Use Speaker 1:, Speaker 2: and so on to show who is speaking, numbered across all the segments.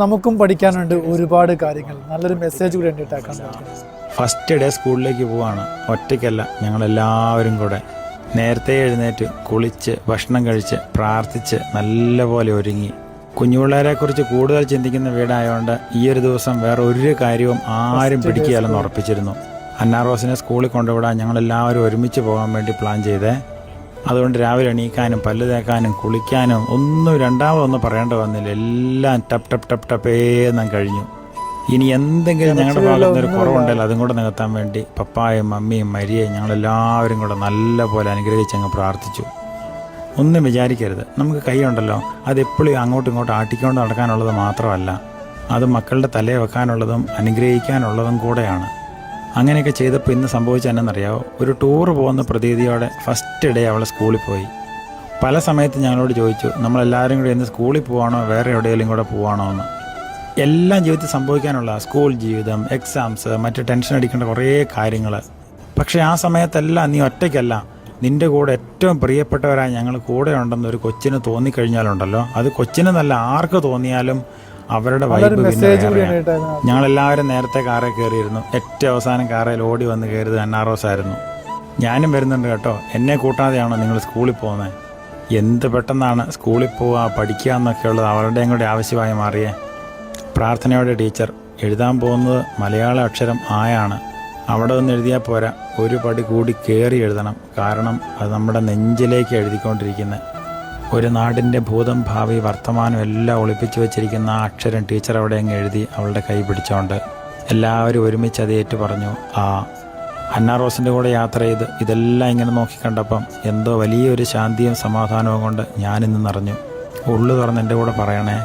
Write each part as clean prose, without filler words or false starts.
Speaker 1: നമുക്കും പഠിക്കാനുണ്ട് ഒരുപാട് കാര്യങ്ങൾ. നല്ലൊരു മെസ്സേജ് കൂടി വേണ്ടിയിട്ടാക്കാൻ.
Speaker 2: ഫസ്റ്റ് ഡേ സ്കൂളിലേക്ക് പോവാണ്. ഒറ്റയ്ക്കല്ല, ഞങ്ങളെല്ലാവരും കൂടെ നേരത്തെ എഴുന്നേറ്റ് കുളിച്ച് ഭക്ഷണം കഴിച്ച് പ്രാർത്ഥിച്ച് നല്ലപോലെ ഒരുങ്ങി. കുഞ്ഞുപിള്ളേരെക്കുറിച്ച് കൂടുതൽ ചിന്തിക്കുന്ന വീടായതുകൊണ്ട് ഈ ഒരു ദിവസം വേറെ ഒരു കാര്യവും ആരും പിടിക്കുകയല്ലെന്ന് ഉറപ്പിച്ചിരുന്നു. അന്നാറോസിനെ സ്കൂളിൽ കൊണ്ടുവിടാൻ ഞങ്ങളെല്ലാവരും ഒരുമിച്ച് പോകാൻ വേണ്ടി പ്ലാൻ ചെയ്തേ. അതുകൊണ്ട് രാവിലെ എണീക്കാനും പല്ല് തേക്കാനും കുളിക്കാനും ഒന്നും രണ്ടാമതൊന്നും പറയേണ്ട വന്നില്ല. എല്ലാം ടപ്പ് ടപ്പ് ടപ്പ് ടപ്പേന്നും കഴിഞ്ഞു. ഇനി എന്തെങ്കിലും ഞങ്ങളുടെ ഭാഗത്തുനിന്നൊരു കുറവുണ്ടെങ്കിൽ അതും കൂടെ നികത്താൻ വേണ്ടി പപ്പായും മമ്മിയും മരിയയും ഞങ്ങളെല്ലാവരും കൂടെ നല്ലപോലെ അനുഗ്രഹിച്ചങ്ങ് പ്രാർത്ഥിച്ചു. ഒന്നും വിചാരിക്കരുത്, നമുക്ക് കൈയുണ്ടല്ലോ, അതെപ്പോഴും അങ്ങോട്ടും ഇങ്ങോട്ടും ആട്ടിക്കൊണ്ട് നടക്കാനുള്ളത് മാത്രമല്ല, അത് മക്കളുടെ തലയെ വെക്കാനുള്ളതും അനുഗ്രഹിക്കാനുള്ളതും കൂടെയാണ്. അങ്ങനെയൊക്കെ ചെയ്തപ്പോൾ ഇന്ന് സംഭവിച്ചതെന്നറിയാവോ? ഒരു ടൂറ് പോകുന്ന പ്രതീതിയോടെ ഫസ്റ്റ് ഡേ അവൾ സ്കൂളിൽ പോയി. പല സമയത്ത് ഞങ്ങളോട് ചോദിച്ചു, നമ്മളെല്ലാവരും കൂടി ഇന്ന് സ്കൂളിൽ പോവാണോ വേറെ എവിടെയെങ്കിലും കൂടെ പോവാണോ എന്ന്. എല്ലാം ജീവിതത്തിൽ സംഭവിക്കാനുള്ള സ്കൂൾ ജീവിതം, എക്സാംസ്, മറ്റ് ടെൻഷൻ അടിക്കേണ്ട കുറേ കാര്യങ്ങൾ. പക്ഷേ ആ സമയത്തെല്ലാം നീ ഒറ്റയ്ക്കല്ല, നിൻ്റെ കൂടെ ഏറ്റവും പ്രിയപ്പെട്ടവരായി ഞങ്ങൾ കൂടെ ഉണ്ടെന്നൊരു കൊച്ചിന് തോന്നിക്കഴിഞ്ഞാലുണ്ടല്ലോ, അത് കൊച്ചിനെന്നല്ല ആർക്ക് തോന്നിയാലും അവരുടെ വൈബ് പിന്നെ വേറെയാണ്. ഞങ്ങളെല്ലാവരും നേരത്തെ കാറിൽ കയറിയിരുന്നു. ഏറ്റവും അവസാനം കാറിൽ ഓടി വന്ന് കയറിയത് അന്നാറോസ് ആയിരുന്നു. ഞാനും വരുന്നുണ്ട് കേട്ടോ, എന്നെ കൂട്ടാതെയാണോ നിങ്ങൾ സ്കൂളിൽ പോകുന്നത്? എന്ത് പെട്ടെന്നാണ് സ്കൂളിൽ പോവുക പഠിക്കുക എന്നൊക്കെയുള്ളത് അവരുടെയും കൂടെ ആവശ്യമായി മാറിയേ. പ്രാർത്ഥനയോടെ ടീച്ചർ എഴുതാൻ പോകുന്നത് മലയാള അക്ഷരം ആയാണ്. അവിടെ ഒന്ന് എഴുതിയാൽ പോരാ, ഒരു പടി കൂടി കയറി എഴുതണം. കാരണം അത് നമ്മുടെ നെഞ്ചിലേക്ക് എഴുതിക്കൊണ്ടിരിക്കുന്നത്. ഒരു നാടിൻ്റെ ഭൂതം ഭാവി വർത്തമാനം എല്ലാം ഒളിപ്പിച്ചു വെച്ചിരിക്കുന്ന ആ അക്ഷരം ടീച്ചർ അവിടെ അങ്ങ് എഴുതി അവളുടെ കൈ പിടിച്ചോണ്ട് എല്ലാവരും ഒരുമിച്ച് അത് ഏറ്റു പറഞ്ഞു. അന്നാറോസിൻ്റെ കൂടെ യാത്ര ചെയ്ത് ഇതെല്ലാം ഇങ്ങനെ നോക്കിക്കണ്ടപ്പം എന്തോ വലിയൊരു ശാന്തിയും സമാധാനവും കൊണ്ട് ഞാനിന്ന് നിറഞ്ഞു. ഉള്ളു തുറന്ന് എൻ്റെ കൂടെ പറയണേ,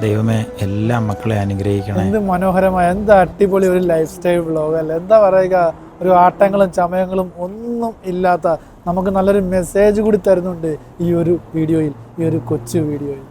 Speaker 2: ദൈവമേ എല്ലാ മക്കളെ അനുഗ്രഹിക്കണേ.
Speaker 1: എന്ത് മനോഹരമായ, എന്താ അടിപൊളി ഒരു ലൈഫ് സ്റ്റൈൽ വ്ലോഗ് അല്ലേ? എന്താ പറയുക, ഒരു ആട്ടങ്ങളും ചമയങ്ങളും ഒന്നും ഇല്ലാത്ത നമുക്ക് നല്ലൊരു മെസ്സേജ് കൂടി തരുന്നുണ്ട് ഈ ഒരു വീഡിയോയിൽ, ഈ ഒരു കൊച്ചു വീഡിയോയിൽ.